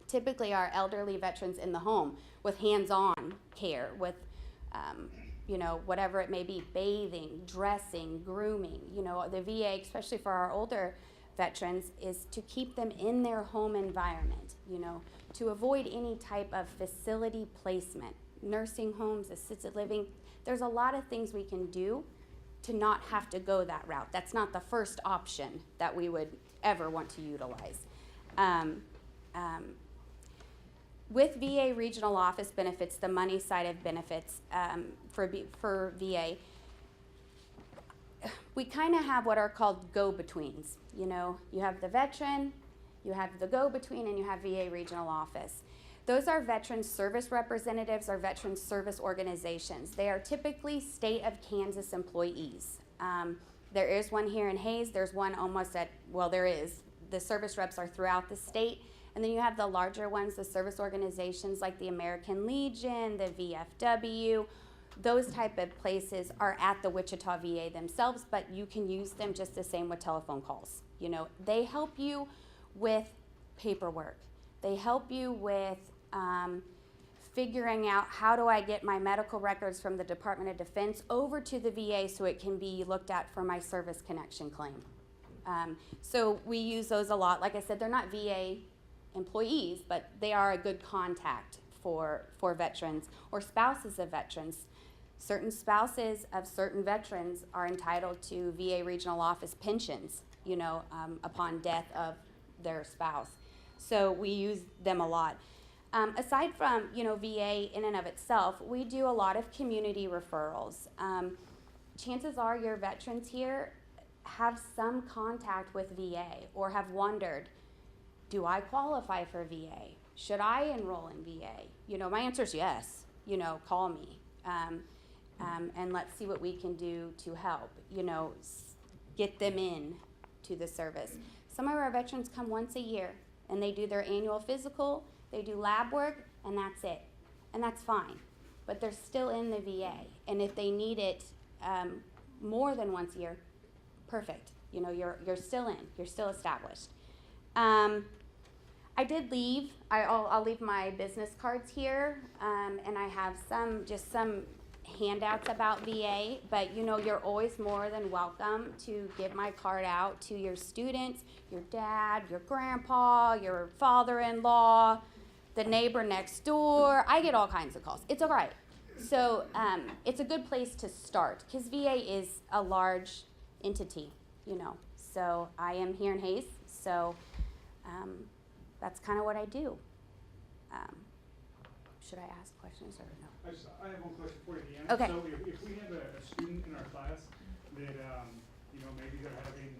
typically our elderly veterans in the home with hands-on care, with you know, whatever it may be, bathing, dressing, grooming. You know, the VA, especially for our older veterans, is to keep them in their home environment, you know, to avoid any type of facility placement, nursing homes, assisted living. There's a lot of things we can do to not have to go that route. That's not the first option that we would ever want to utilize. With VA regional office benefits, the money side of benefits for VA, we kind of have what are called go-betweens. You know, you have the veteran, you have the go-between, and you have VA regional office. Those are veteran service representatives or veteran service organizations. They are typically state of Kansas employees. There is one here in Hayes. There's one almost at, well, there is. The service reps are throughout the state. And then you have the larger ones, the service organizations like the American Legion, the VFW. Those type of places are at the Wichita VA themselves, but you can use them just the same with telephone calls. You know, they help you with paperwork. They help you with figuring out how do I get my medical records from the Department of Defense over to the VA so it can be looked at for my service connection claim. So we use those a lot. Like I said, they're not VA employees, but they are a good contact for veterans or spouses of veterans. Certain spouses of certain veterans are entitled to VA regional office pensions, you know, upon death of their spouse. So we use them a lot. Aside from, you know, VA in and of itself, we do a lot of community referrals. Chances are your veterans here have some contact with VA or have wondered, do I qualify for VA? Should I enroll in VA? You know, my answer is yes. You know, call me. And let's see what we can do to help, you know, get them in to the service. Some of our veterans come once a year and they do their annual physical, they do lab work, and that's it. And that's fine. But they're still in the VA. And if they need it more than once a year, perfect. You know, you're still in, you're still established. I did leave, I'll leave my business cards here, and I have some handouts about VA, but you know, you're always more than welcome to give my card out to your students, your dad, your grandpa, your father-in-law, the neighbor next door. I get all kinds of calls. It's all right. So it's a good place to start, because VA is a large entity, you know. So I am here in Hayes, so that's kind of what I do. Should I ask questions or no? I have one question for you, Deanna. Okay. So if we have a student in our class that, you know, maybe they're having,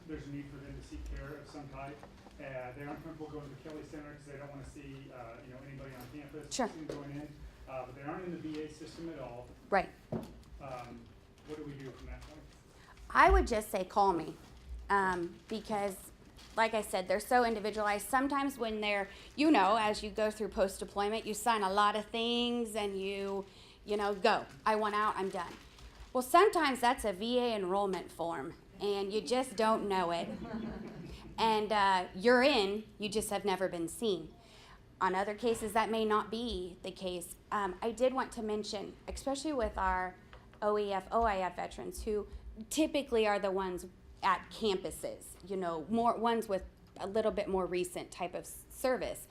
there's a need for them to seek care of some type, they aren't comfortable going to the Kelly Center because they don't want to see, you know, anybody on campus Sure. going in, but they aren't in the VA system at all. Right. What do we do from that point? I would just say call me, because like I said, they're so individualized. Sometimes when they're, you know, as you go through post-deployment, you sign a lot of things and you know, go. I want out, I'm done. Well, sometimes that's a VA enrollment form and you just don't know it. And you're in, you just have never been seen. On other cases, that may not be the case. I did want to mention, especially with our OEF, OIF veterans, who typically are the ones at campuses, you know, more ones with a little bit more recent type of service.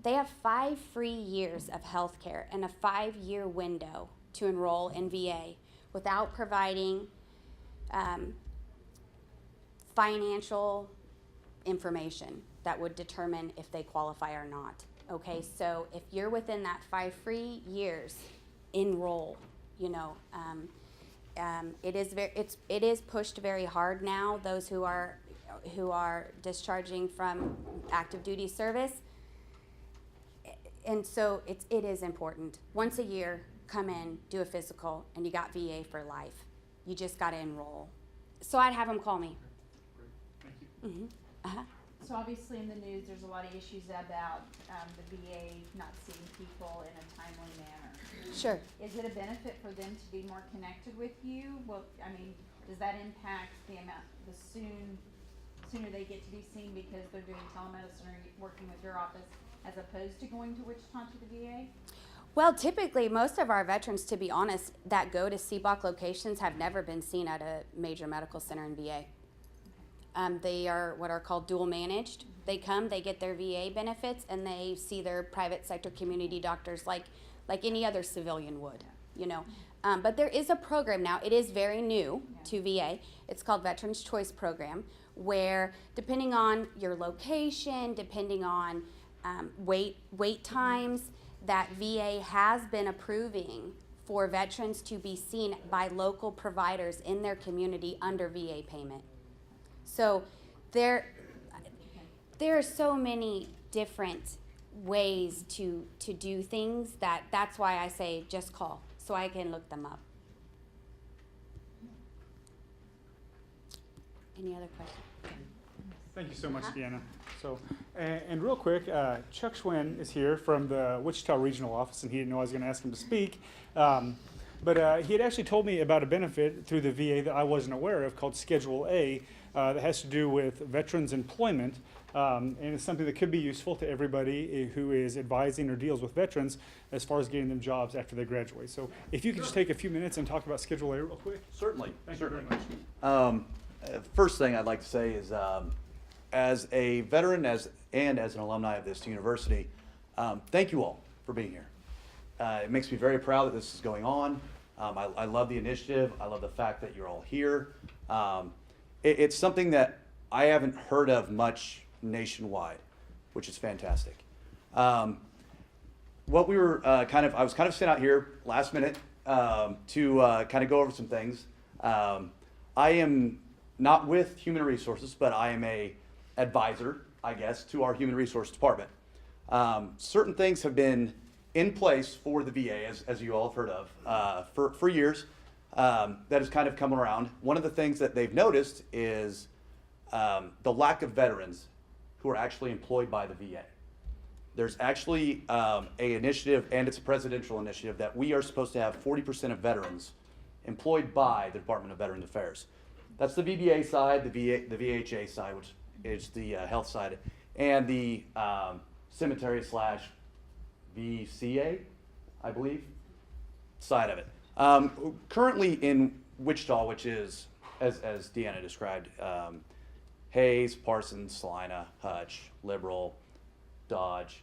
They have 5 free years of health care and a 5-year window to enroll in VA without providing financial information that would determine if they qualify or not. Okay, so if you're within that 5 free years, enroll. You know, it is pushed very hard now. Those who are discharging from active duty service, and so it is important. Once a year, come in, do a physical, and you got VA for life. You just got to enroll. So I'd have them call me. Great, thank you. So obviously in the news, there's a lot of issues about the VA not seeing people in a timely manner. Sure. Is it a benefit for them to be more connected with you? Well, I mean, does that impact the amount, sooner they get to be seen because they're doing telemedicine or working with your office as opposed to going to Wichita to the VA? Well, typically, most of our veterans, to be honest, that go to CBOC locations have never been seen at a major medical center in VA. They are what are called dual managed. They come, they get their VA benefits, and they see their private sector community doctors like any other civilian would, you know. But there is a program now. It is very new to VA. It's called Veterans Choice Program, where depending on your location, depending on wait times, that VA has been approving for veterans to be seen by local providers in their community under VA payment. So there are so many different ways to do things that's why I say just call so I can look them up. Any other questions? Thank you so much, Deanna. So, and real quick, Chuck Schwinn is here from the Wichita Regional Office, and he didn't know I was going to ask him to speak. But he had actually told me about a benefit through the VA that I wasn't aware of called Schedule A that has to do with veterans employment. And it's something that could be useful to everybody who is advising or deals with veterans as far as getting them jobs after they graduate. So if you could just take a few minutes and talk about Schedule A real quick. Certainly. Thank you very much. First thing I'd like to say is as a veteran and as an alumni of this university, thank you all for being here. It makes me very proud that this is going on. I love the initiative. I love the fact that you're all here. It's something that I haven't heard of much nationwide, which is fantastic. What we were I was kind of sent out here last minute to kind of go over some things. I am not with Human Resources, but I am a advisor, I guess, to our Human Resource Department. Certain things have been in place for the VA, as you all have heard of, for years. That has kind of come around. One of the things that they've noticed is the lack of veterans who are actually employed by the VA. There's actually an initiative, and it's a presidential initiative, that we are supposed to have 40% of veterans employed by the Department of Veterans Affairs. That's the VBA side, the VHA side, which is the health side, and the cemetery / VCA, I believe, side of it. Currently in Wichita, which is, as Deanna described, Hayes, Parsons, Salina, Hutch, Liberal, Dodge,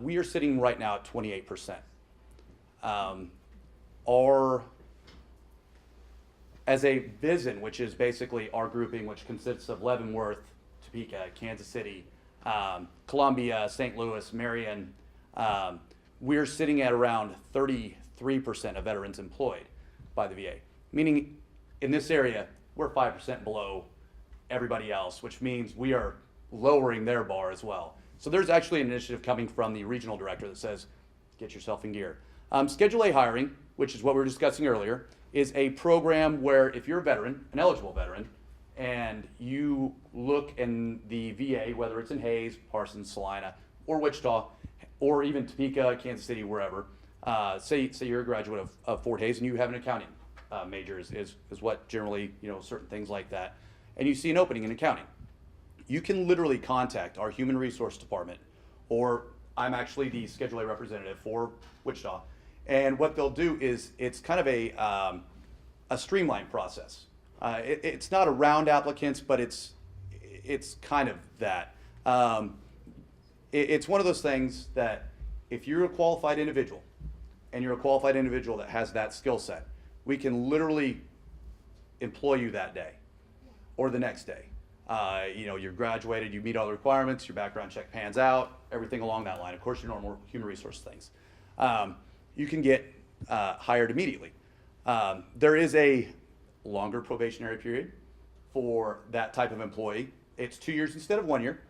we are sitting right now at 28%. As a VISN, which is basically our grouping, which consists of Leavenworth, Topeka, Kansas City, Columbia, St. Louis, Marion, we're sitting at around 33% of veterans employed by the VA. Meaning, in this area, we're 5% below everybody else, which means we are lowering their bar as well. So there's actually an initiative coming from the regional director that says, get yourself in gear. Schedule A hiring, which is what we were discussing earlier, is a program where if you're a veteran, an eligible veteran, and you look in the VA, whether it's in Hayes, Parsons, Salina, or Wichita, or even Topeka, Kansas City, wherever, say you're a graduate of Fort Hays and you have an accounting major is what generally, certain things like that, and you see an opening in accounting. You can literally contact our human resource department, or I'm actually the Schedule A representative for Wichita, and what they'll do is it's kind of a streamlined process. It's not around applicants, but it's kind of that. It's one of those things that if you're a qualified individual, and you're a qualified individual that has that skill set, we can literally employ you that day or the next day. You're graduated, you meet all the requirements, your background check pans out, everything along that line. Of course, your normal human resource things. You can get hired immediately. There is a longer probationary period for that type of employee. It's 2 years instead of 1 year.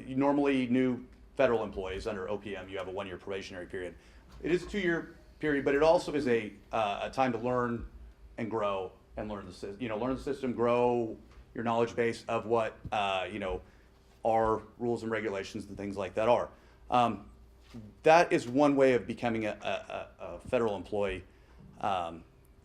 Normally, new federal employees under OPM, you have a 1 year probationary period. It is a 2 year period, but it also is a time to learn and grow and learn the system, grow your knowledge base of what our rules and regulations and things like that are. That is one way of becoming a federal employee,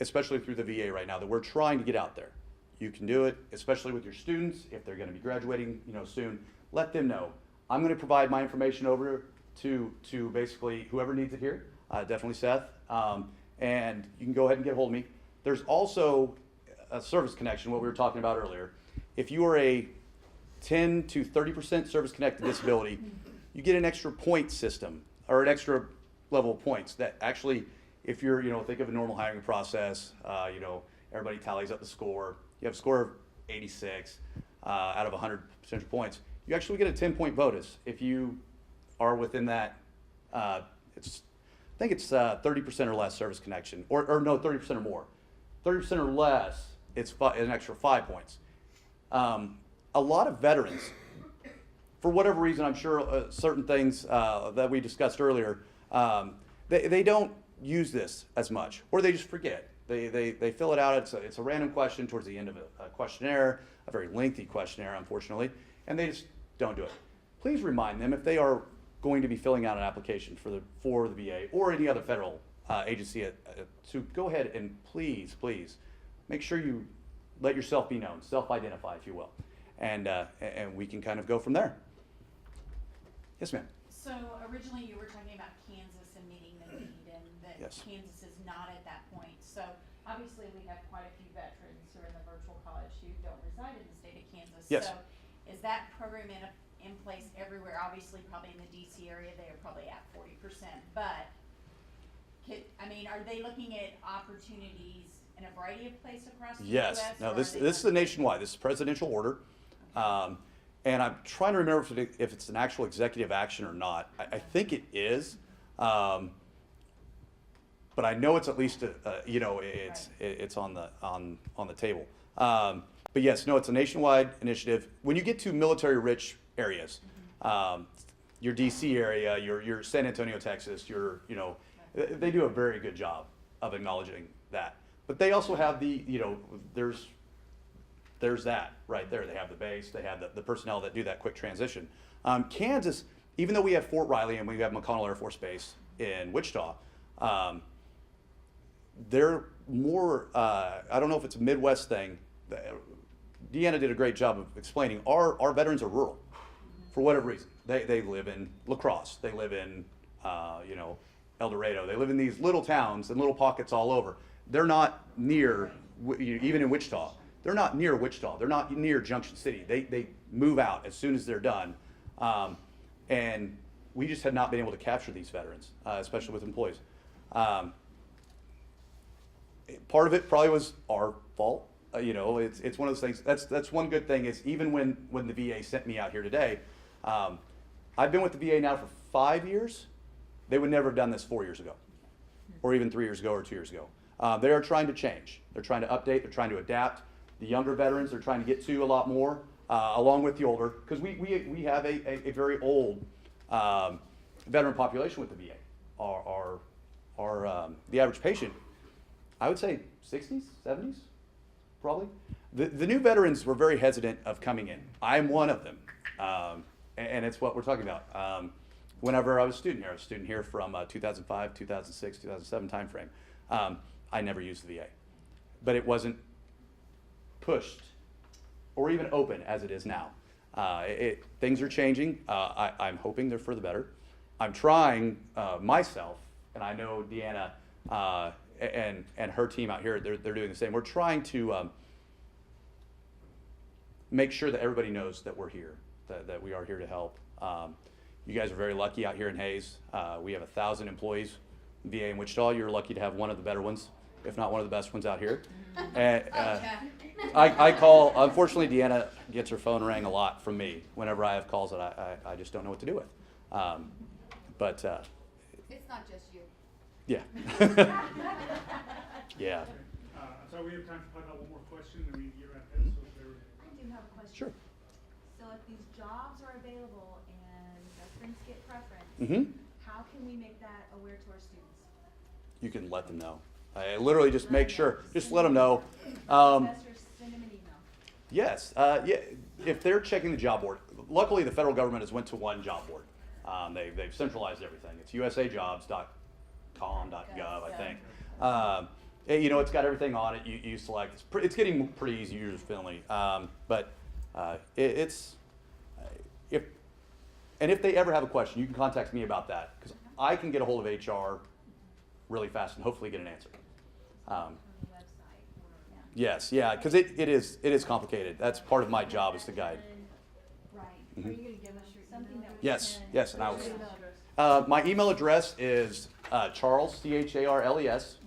especially through the VA right now, that we're trying to get out there. You can do it, especially with your students, if they're going to be graduating soon. Let them know. I'm going to provide my information over to basically whoever needs it here, definitely Seth, and you can go ahead and get a hold of me. There's also a service connection, what we were talking about earlier. If you are a 10 to 30% service connected disability, you get an extra point system or an extra level of points that actually, if you're, think of a normal hiring process, everybody tallies up the score. You have a score of 86 out of 100 potential points. You actually get a 10-point bonus if you are within that. I think it's 30% or less service connection, or no, 30% or more. 30% or less, it's an extra 5 points. A lot of veterans, for whatever reason, I'm sure certain things that we discussed earlier, they don't use this as much, or they just forget. They fill it out. It's a random question towards the end of a questionnaire, a very lengthy questionnaire, unfortunately, and they just don't do it. Please remind them if they are going to be filling out an application for the VA or any other federal agency to go ahead and please make sure you let yourself be known, self-identify, if you will, and we can kind of go from there. Yes, ma'am. So originally you were talking about Kansas and meeting the need, and that Yes. Kansas is not at that point. So obviously we have quite a few veterans who are in the virtual college who don't reside in the state of Kansas. Yes. So is that program in place everywhere? Obviously, probably in the DC area, they are probably at 40%. But are they looking at opportunities in a variety of places across the Yes. U.S.? No, this is a nationwide. This is a presidential order. And I'm trying to remember if it's an actual executive action or not. I think it is. But I know it's at least, it's on the table. But yes, no, it's a nationwide initiative. When you get to military-rich areas, your DC area, your San Antonio, Texas, they do a very good job of acknowledging that. But they also have there's that right there. They have the base, they have the personnel that do that quick transition. Kansas, even though we have Fort Riley and we have McConnell Air Force Base in Wichita, they're more, I don't know if it's a Midwest thing. Deanna did a great job of explaining our veterans are rural for whatever reason. They live in La Crosse, they live in, you know, El Dorado, they live in these little towns and little pockets all over. They're not near, even in Wichita, they're not near Wichita, they're not near Junction City. They move out as soon as they're done. And we just had not been able to capture these veterans, especially with employees. Part of it probably was our fault. You know, it's one of those things. That's one good thing is even when the VA sent me out here today, I've been with the VA now for 5 years. They would never have done this 4 years ago, or even 3 years ago or 2 years ago. They are trying to change. They're trying to update. They're trying to adapt. The younger veterans they're trying to get to a lot more, along with the older, because we have a very old veteran population with the VA. The average patient, I would say 60s, 70s, probably. The new veterans were very hesitant of coming in. I'm one of them, and it's what we're talking about. Whenever I was a student here from 2005, 2006, 2007 timeframe, I never used the VA, but it wasn't pushed or even open as it is now. Things are changing. I'm hoping they're for the better. I'm trying myself, and I know Deanna and her team out here, they're doing the same. We're trying to make sure that everybody knows that we're here, that we are here to help. You guys are very lucky out here in Hayes. We have 1,000 employees, VA in Wichita. You're lucky to have one of the better ones, if not one of the best ones out here. And, I call, unfortunately, Deanna gets her phone rang a lot from me whenever I have calls that I just don't know what to do with. But It's not just you. yeah. Yeah. So we have time for probably about one more question, and we can get wrapped up. So if there I do have a question. Sure. So if these jobs are available and veterans get preference, Mm-hmm. how can we make that aware to our students? You can let them know. I literally just make sure, just let them know. Professors, send them an email. Yes, yeah, if they're checking the job board, luckily the federal government has went to one job board. They've centralized everything. It's usajobs.com.gov, I think. You know, it's got everything on it. You select. It's getting pretty easy, user-friendly. But if they ever have a question, you can contact me about that because I can get a hold of HR really fast and hopefully get an answer. On the website or, Yes, yeah, because it is complicated. That's part of my job is to guide. Right. Mhm. Are you gonna give us your something that we Yes, can? yes, and I What's will. your email address? My email address is Charles, CHARLES,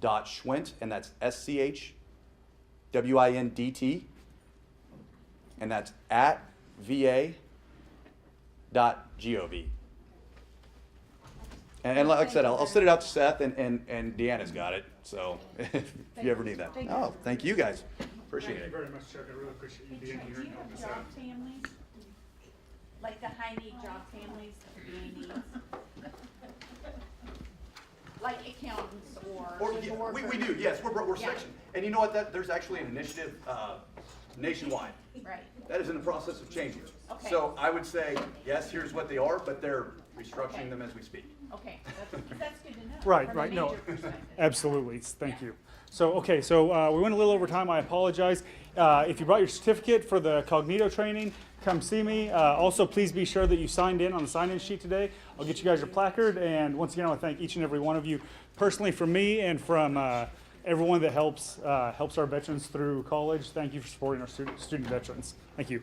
.Schwindt, and that's SCHWINDT, and that's at VA.gov. And like I said, I'll send it out to Seth, and Deanna's got it, so if you ever need that. Oh, thank you guys. Appreciate Thank you it. very much, Chuck. I really appreciate you being here Do and you helping have us out. job families? Like the high need job families that the VA needs? Like accountants or social workers? We do, yes, we're Yeah. section. And you know what, there's actually an initiative nationwide. Right. That is in the process of changing. Okay. So I would say, yes, here's what they are, but they're restructuring them as we speak. Okay, that's good to know. Right, from a right, no. major perspective. Absolutely, thank you. So, okay, so we went a little over time, I apologize. If you brought your certificate for the Cognito training, come see me. Also, please be sure that you signed in on the sign-in sheet today. I'll get you guys your placard, and once again, I want to thank each and every one of you personally from me and from everyone that helps our veterans through college. Thank you for supporting our student veterans. Thank you.